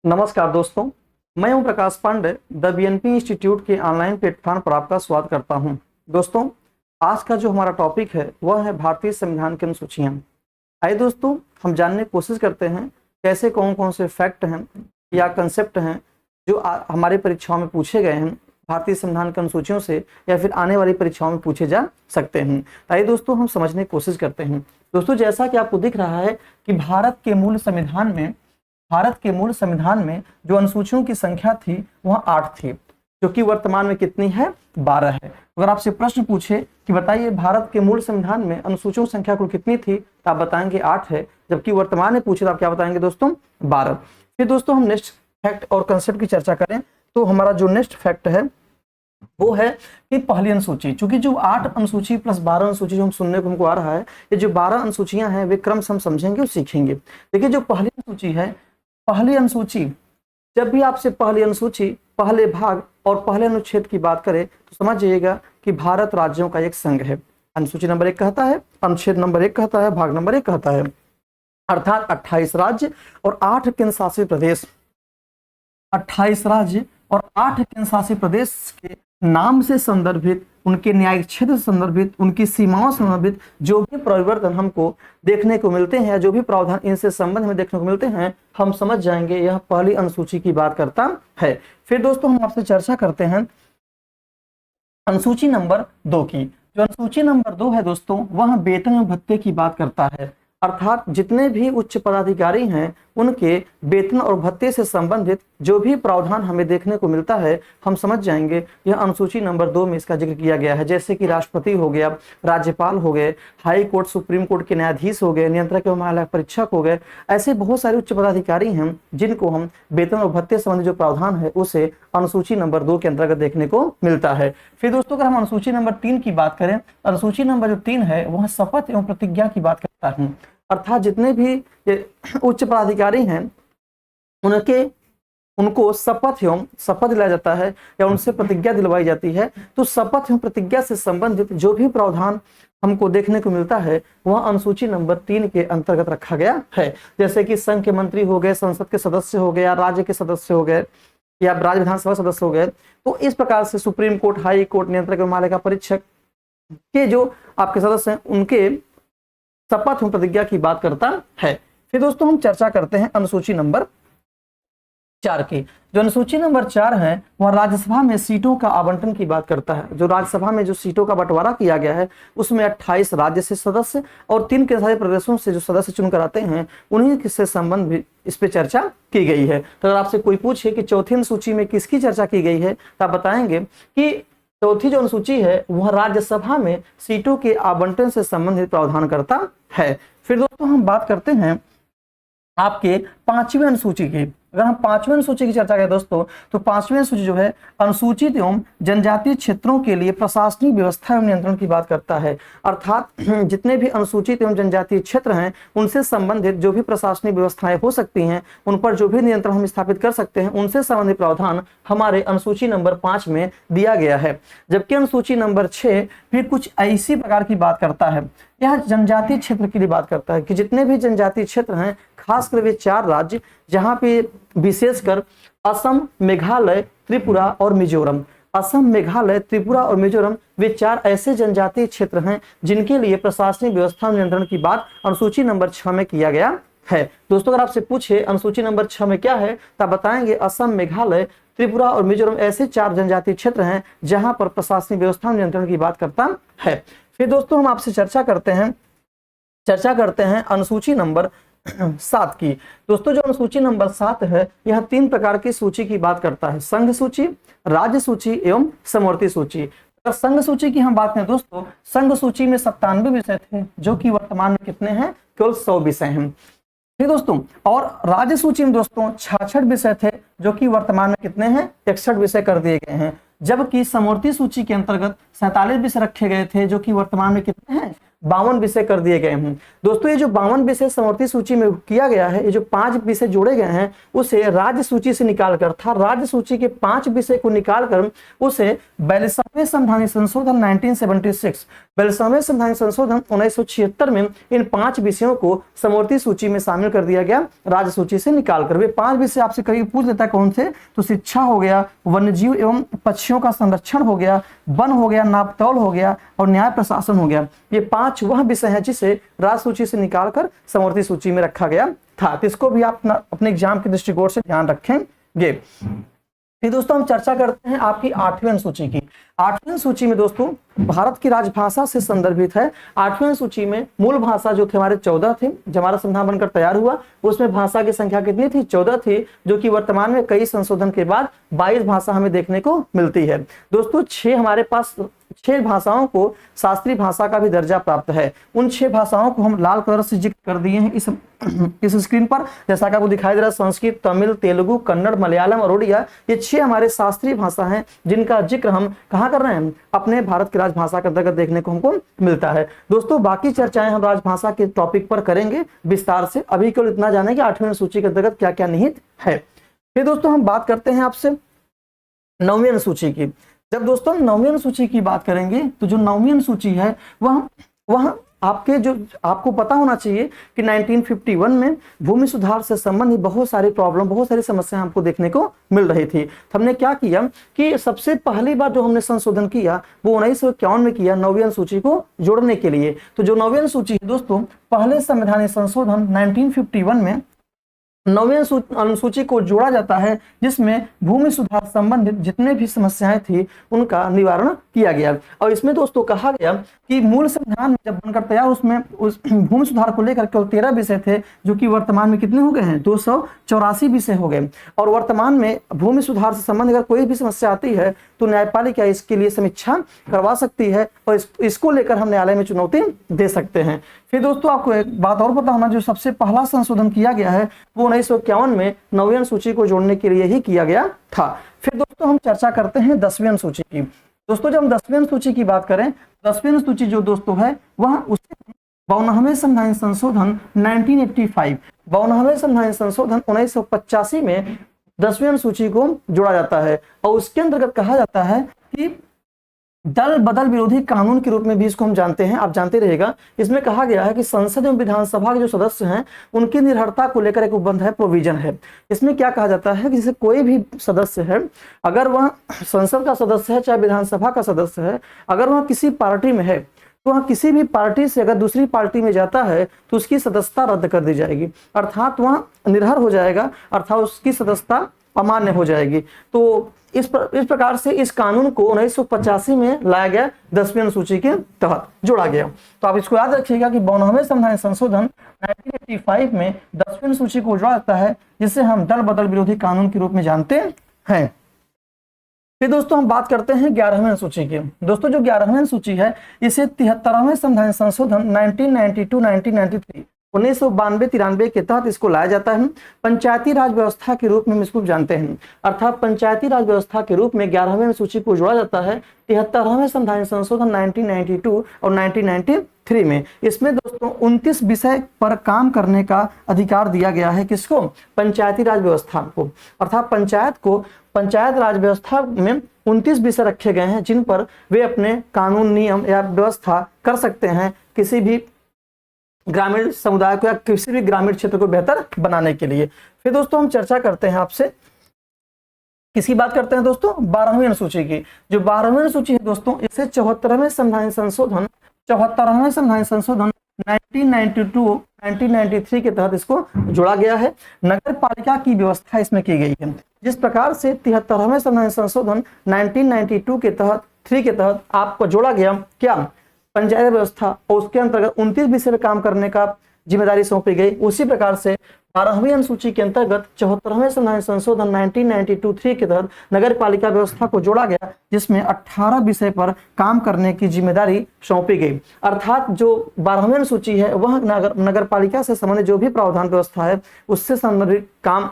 नमस्कार दोस्तों, मैं हूं प्रकाश पांडे। द बीएनपी इंस्टीट्यूट के ऑनलाइन प्लेटफॉर्म पर आपका स्वागत करता हूं। दोस्तों, आज का जो हमारा टॉपिक है वह है भारतीय संविधान की अनुसूचियां। आइए दोस्तों, हम जानने की कोशिश करते हैं कैसे कौन कौन से फैक्ट हैं या कंसेप्ट हैं जो हमारी परीक्षाओं में पूछे गए हैं भारतीय संविधान की अनुसूचियों से या फिर आने वाली परीक्षाओं में पूछे जा सकते हैं। आइए दोस्तों, हम समझने की कोशिश करते हैं। दोस्तों, जैसा कि आपको दिख रहा है कि भारत के मूल संविधान में जो अनुसूचियों की संख्या थी वह 8 थी, जो कि वर्तमान में कितनी है? 12 है। अगर आपसे प्रश्न पूछे कि बताइए भारत के मूल संविधान में अनुसूचियों की संख्या कुल कितनी थी, तो आप बताएंगे 8 है। जबकि वर्तमान में पूछे तो आप क्या बताएंगे दोस्तों? 12। फिर दोस्तों, हम नेक्स्ट फैक्ट और कंसेप्ट की चर्चा करें तो हमारा जो नेक्स्ट फैक्ट है वो है कि पहली अनुसूची, चूंकि जो 8 अनुसूची प्लस 12 अनुसूची जो हम सुनने को हमको आ रहा है, ये जो 12 अनुसूचियां हैं वे क्रम से हम समझेंगे और सीखेंगे। देखिए, जो पहली अनुसूची है, पहली अनुसूची, जब भी आपसे पहली अनुसूची, पहले भाग और पहले अनुच्छेद की बात करें तो समझ जाइएगा कि भारत राज्यों का एक संघ है। अनुसूची नंबर 1 कहता है, अनुच्छेद नंबर 1 कहता है, भाग नंबर 1 कहता है, अर्थात 28 राज्य और 8 केंद्र शासित प्रदेश, 28 राज्य और 8 केंद्र शासित प्रदेश के नाम से संदर्भित, उनके न्यायिक क्षेत्र से संदर्भित, उनकी सीमाओं से संदर्भित जो भी परिवर्तन हमको देखने को मिलते हैं, जो भी प्रावधान इनसे संबंध में देखने को मिलते हैं, हम समझ जाएंगे यह पहली अनुसूची की बात करता है। फिर दोस्तों, हम आपसे चर्चा करते हैं अनुसूची नंबर 2 की। जो अनुसूची नंबर 2 है दोस्तों, वह वेतन एवं भत्ते की बात करता है, अर्थात जितने भी उच्च पदाधिकारी हैं उनके वेतन और भत्ते से संबंधित जो भी प्रावधान हमें देखने को मिलता है, हम समझ जाएंगे यह अनुसूची नंबर 2 में इसका जिक्र किया गया है। जैसे कि राष्ट्रपति हो गया, राज्यपाल हो गए, हाई कोर्ट सुप्रीम कोर्ट के न्यायाधीश हो गए, नियंत्रक एवं महालेखा परीक्षक हो गए, ऐसे बहुत सारे उच्च पदाधिकारी हैं जिनको हम वेतन और भत्ते संबंधी जो प्रावधान है उसे अनुसूची नंबर 2 के अंतर्गत देखने को मिलता है। फिर दोस्तों, अगर हम अनुसूची नंबर 3 की बात करें, अनुसूची नंबर जो 3 है वह शपथ एवं प्रतिज्ञा की बात करता है, अर्थात जितने भी उच्च पदाधिकारी हैं उनको शपथ दिलाया जाता है या उनसे प्रतिज्ञा दिलवाई जाती है। तो शपथ एवं प्रतिज्ञा से संबंधित जो भी प्रावधान हमको देखने को मिलता है वह अनुसूची नंबर 3 के अंतर्गत रखा गया है। जैसे कि संघ के मंत्री हो गए, संसद के सदस्य हो गए, या राज्य के सदस्य हो गए, या राज्य विधानसभा सदस्य हो गए। तो इस प्रकार से सुप्रीम कोर्ट, हाई कोर्ट, नियंत्रक एवं महालेखा परीक्षक के जो आपके सदस्य हैं उनके शपथ एवं प्रतिज्ञा की बात करता है। फिर दोस्तों, हम चर्चा करते हैं अनुसूची नंबर 4 की। जो अनुसूची नंबर 4 है वह राज्यसभा में सीटों का आवंटन की बात करता है। जो राज्यसभा में जो सीटों का बंटवारा किया गया है उसमें 28 राज्य से सदस्य और 3 केंद्रशासित प्रदेशों से जो सदस्य चुनकर आते हैं उन्हीं से संबंध भी इस पे चर्चा की गई है। तो अगर आपसे कोई पूछे कि चौथी अनुसूची में किसकी चर्चा की गई है तो आप बताएंगे कि चौथी जो अनुसूची है वह राज्यसभा में सीटों के आवंटन से संबंधित प्रावधान करता है। फिर दोस्तों, हम बात करते हैं आपके 5वीं अनुसूची की। अगर हम 5वीं अनुसूची की चर्चा करें दोस्तों, तो 5वीं अनुसूची जो है अनुसूचित एवं जनजातीय क्षेत्रों के लिए प्रशासनिक व्यवस्था एवं नियंत्रण की बात करता है, अर्थात जितने भी अनुसूचित एवं जनजातीय क्षेत्र हैं उनसे संबंधित जो भी प्रशासनिक व्यवस्थाएं हो सकती हैं, उन पर जो भी नियंत्रण हम स्थापित कर सकते हैं, उनसे संबंधित प्रावधान हमारे अनुसूची नंबर 5 में दिया गया है। जबकि अनुसूची नंबर 6 भी कुछ ऐसी प्रकार की बात करता है, यह जनजातीय क्षेत्र के लिए बात करता है कि जितने भी जनजातीय क्षेत्र हैं, खासकर वे 4 राज्य जहां पे विशेषकर असम, मेघालय, त्रिपुरा और मिजोरम, असम, मेघालय, त्रिपुरा और मिजोरम, वे 4 ऐसे जनजातीय क्षेत्र हैं जिनके लिए प्रशासनिक व्यवस्था नियंत्रण की बात अनुसूची नंबर 6 में किया गया है। दोस्तों, अगर आपसे पूछे अनुसूची नंबर 6 में क्या है तो आप बताएंगे असम, मेघालय, त्रिपुरा और मिजोरम ऐसे 4 जनजातीय क्षेत्र हैं जहां पर प्रशासनिक व्यवस्था नियंत्रण की बात करता है। फिर दोस्तों, हम आपसे चर्चा करते हैं अनुसूची नंबर 7 की। दोस्तों, जो अनुसूची नंबर 7 है यह 3 प्रकार की सूची की बात करता है, संघ सूची, राज्य सूची एवं समवर्ती सूची। अगर संघ सूची की हम बात करें दोस्तों, संघ सूची में 97 विषय थे जो कि वर्तमान में कितने हैं? केवल 100 विषय हैं। ठीक दोस्तों, और राज्य सूची में दोस्तों 66 विषय थे जो कि वर्तमान में कितने हैं? 61 विषय कर दिए गए हैं। जबकि समवर्ती सूची के अंतर्गत 47 विषय रखे गए थे जो कि वर्तमान में कितने हैं? 52 विषय कर दिए गए हैं। दोस्तों ये जो 52 विषय समवर्ती सूची में किया गया है, ये जो 5 विषय जोड़े गए हैं उसे राज्य सूची से निकालकर था राज्य सूची के 5 विषय को निकालकर उसे 42वें संवैधानिक संशोधन 1976 42वें संवैधानिक संशोधन 1976 में इन 5 विषयों को समवर्ती सूची में शामिल कर दिया गया राज्य सूची से निकालकर। वे 5 विषय आपसे कभी पूछ लेता है कौन थे, तो शिक्षा हो गया, वन्यजीव एवं पक्षियों का संरक्षण हो गया, वन हो गया, नापतौल हो गया और न्याय प्रशासन हो गया। ये 5 वह विषय हैं जिसे राज्य सूची से निकालकर समवर्ती सूची में रखा गया था। तो इसको भी आप अपने एग्जाम के दृष्टिकोण से ध्यान रखेंगे। फिर दोस्तों हम चर्चा करते हैं आपकी 8वीं अनुसूची की। 8वीं सूची में दोस्तों भारत की राजभाषा से संदर्भित है। 8वीं सूची में मूल भाषा जो थे हमारे 14 थे। जब हमारा संविधान बनकर तैयार हुआ उसमें भाषा की संख्या कितनी थी? 14 थी, जो कि वर्तमान में कई संशोधन के बाद 22 भाषा हमें देखने को मिलती है। दोस्तों 6 हमारे पास 6 भाषाओं को शास्त्रीय भाषा का भी दर्जा प्राप्त है। उन 6 भाषाओं को हम लाल कलर से जिक्र कर दिए हैं इस स्क्रीन पर, जैसा कि आपको दिखाई दे रहा है। संस्कृत, तमिल, तेलुगु, कन्नड़, मलयालम और उड़िया, ये 6 हमारे शास्त्रीय भाषा हैं जिनका जिक्र हम कहाँ कर रहे हैं? अपने भारत की राजभाषा के अंतर्गत देखने को हमको मिलता है। दोस्तों बाकी चर्चाएं हम राजभाषा के टॉपिक पर करेंगे विस्तार से। अभी केवल इतना जाने कि 8वीं सूची के अंतर्गत क्या क्या निहित है। फिर दोस्तों हम बात करते हैं आपसे 9वीं अनुसूची की। जब दोस्तों 9वीं अनुसूची की बात करेंगे तो जो 9वीं अनुसूची है वह आपके जो आपको पता होना चाहिए कि 1951 में भूमि सुधार से संबंधित बहुत सारी प्रॉब्लम, बहुत सारी समस्याएं हमको देखने को मिल रही थी। तो हमने क्या किया कि सबसे पहली बार जो हमने संशोधन किया वो 1951 में किया 9वीं अनुसूची को जोड़ने के लिए। तो जो 9वीं अनुसूची है दोस्तों, पहले संवैधानिक संशोधन 1951 में 9वीं अनुसूची को जोड़ा जाता है, जिसमें भूमि सुधार संबंधित जितने भी समस्याएं थी उनका निवारण किया गया। और इसमें दोस्तों कहा गया कि मूल संविधान जब बनकर तैयार उसमें उस भूमि सुधार को लेकर केवल 13 विषय थे, जो कि वर्तमान में कितने हो गए हैं? 284 विषय हो गए। और वर्तमान में भूमि सुधार से संबंधित अगर कोई भी समस्या आती है तो न्यायपालिका इसके लिए समीक्षा करवा सकती है और इसको लेकर हम न्यायालय में चुनौती दे सकते हैं। फिर दोस्तों आपको एक बात और पता होना, जो सबसे पहला संशोधन किया गया है वो 1951 में 9वीं अनुसूची को जोड़ने के लिए ही किया गया था। फिर दोस्तों हम चर्चा करते हैं 10वीं अनुसूची की। दोस्तों जब हम 10वीं अनुसूची की बात करें, 10वीं अनुसूची जो दोस्तों है वह उसे 52वें संवैधानिक संशोधन 1985 52वें संवैधानिक संशोधन 1985 में 10वीं अनुसूची को जोड़ा जाता है। और उसके अंतर्गत कहा जाता है कि दल बदल विरोधी कानून के रूप में भी इसको हम जानते हैं, आप जानते रहिएगा। इसमें कहा गया है कि संसद एवं विधानसभा के जो सदस्य हैं उनकी निर्भरता को लेकर एक उपबंध है, प्रोविजन है। इसमें क्या कहा जाता है कि जैसे कोई भी सदस्य है, अगर वह संसद का सदस्य है चाहे विधानसभा का सदस्य है, अगर वह किसी पार्टी में है तो वह किसी भी पार्टी से अगर दूसरी पार्टी में जाता है तो उसकी सदस्यता रद्द कर दी जाएगी, अर्थात वह निर्भर हो जाएगा, अर्थात उसकी सदस्यता अमान्य हो जाएगी। तो इस प्रकार से इस कानून को 1985 में लाया गया, 10वीं अनुसूची के तहत जोड़ा गया। तो आप इसको याद रखिएगा कि 52वें संवैधानिक संशोधन 1985 में 10वीं अनुसूची को जोड़ा जाता है, जिसे हम दल बदल विरोधी कानून के रूप में जानते हैं। फिर दोस्तों हम बात करते हैं 11वीं अनुसूची की। दोस्तों जो 11वीं अनुसूची है इसे 73वें संवैधानिक संशोधन 1992-1993 1992-93 के तहत इसको लाया जाता है। पंचायती राज व्यवस्था के रूप में हम इसको जानते हैं, अर्थात पंचायती राज व्यवस्था के रूप में 11वीं अनुसूची को जोड़ा जाता है 73वें संवैधानिक संशोधन 1992 और 1993 में। इसमें दोस्तों 29 विषय पर काम करने का अधिकार दिया गया है, किसको? पंचायती राज व्यवस्था को। अर्थात पंचायत राज व्यवस्था में 29 विषय रखे गए हैं जिन पर वे अपने कानून, नियम या व्यवस्था कर सकते हैं किसी भी ग्रामीण समुदाय को या किसी भी ग्रामीण क्षेत्र को बेहतर बनाने के लिए। फिर दोस्तों हम चर्चा करते हैं आपसे, किसकी बात करते हैं दोस्तों? 12वीं अनुसूची की। जो 12वीं अनुसूची है दोस्तों, इसे 74वें संवैधानिक संशोधन 1992-1993 के तहत इसको जोड़ा गया है। नगर पालिका की व्यवस्था इसमें की गई है। जिस प्रकार से 73वें संवैधानिक संशोधन 1992 के तहत आपको जोड़ा गया क्या? पंचायत व्यवस्था, और उसके अंतर्गत 29 विषय पर काम करने का जिम्मेदारी सौंपी गई। उसी प्रकार से 12वीं अनुसूची के अंतर्गत 74वें संवैधानिक संशोधन 1992-3 के तहत नगर पालिका व्यवस्था को जोड़ा गया, जिसमें 18 विषय पर काम करने की जिम्मेदारी सौंपी गई। अर्थात जो 12वीं अनुसूची है वह नगर पालिका से संबंधित जो भी प्रावधान व्यवस्था है उससे संबंधित काम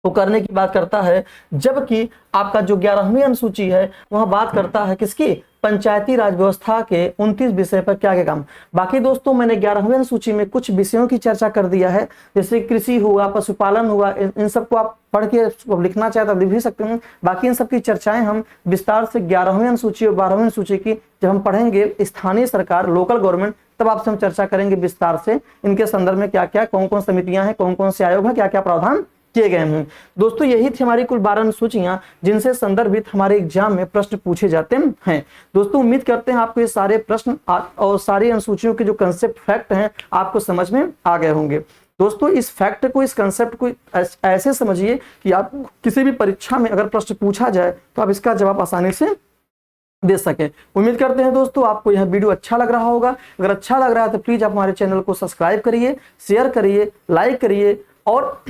को करने की बात करता है, जबकि आपका जो 11वीं अनुसूची है वह बात करता है किसकी? पंचायती राज व्यवस्था के 29 विषय पर क्या क्या काम। बाकी दोस्तों मैंने 11वें सूची में कुछ विषयों की चर्चा कर दिया है, जैसे कृषि हुआ, पशुपालन हुआ, इन सबको आप पढ़ के लिखना चाहे तो लिख भी सकते हैं। बाकी इन सब की चर्चाएं हम विस्तार से 11वें अनुसूची और 12वें अनुसूची की जब हम पढ़ेंगे स्थानीय सरकार, लोकल गवर्नमेंट, तब आपसे हम चर्चा करेंगे विस्तार से इनके संदर्भ में क्या क्या, कौन कौन समितियां हैं, कौन कौन से आयोग हैं, क्या क्या प्रावधान किए गए हैं। दोस्तों यही थी हमारी कुल 12 अनुसूचियां जिनसे संदर्भित हमारे एग्जाम में प्रश्न पूछे जाते हैं। दोस्तों उम्मीद करते हैं आपको ये सारे प्रश्न और सारी अनुसूचियों के जो कंसेप्ट, फैक्ट हैं, आपको समझ में आ गए होंगे। दोस्तों इस फैक्ट को, इस कंसेप्ट को ऐसे समझिए कि आप किसी भी परीक्षा में अगर प्रश्न पूछा जाए तो आप इसका जवाब आसानी से दे सके। उम्मीद करते हैं दोस्तों आपको यह वीडियो अच्छा लग रहा होगा। अगर अच्छा लग रहा है तो प्लीज आप हमारे चैनल को सब्सक्राइब करिए, शेयर करिए, लाइक करिए, और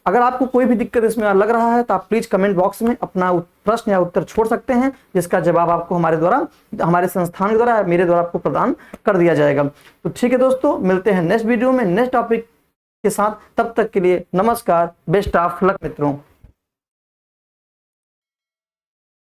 अगर आपको कोई भी दिक्कत इसमें लग रहा है तो आप प्लीज कमेंट बॉक्स में अपना प्रश्न या उत्तर छोड़ सकते हैं, जिसका जवाब आपको हमारे द्वारा, हमारे संस्थान के द्वारा, मेरे द्वारा आपको प्रदान कर दिया जाएगा। तो ठीक है दोस्तों, मिलते हैं नेक्स्ट वीडियो में नेक्स्ट टॉपिक के साथ। तब तक के लिए नमस्कार, बेस्ट ऑफ लक मित्रों।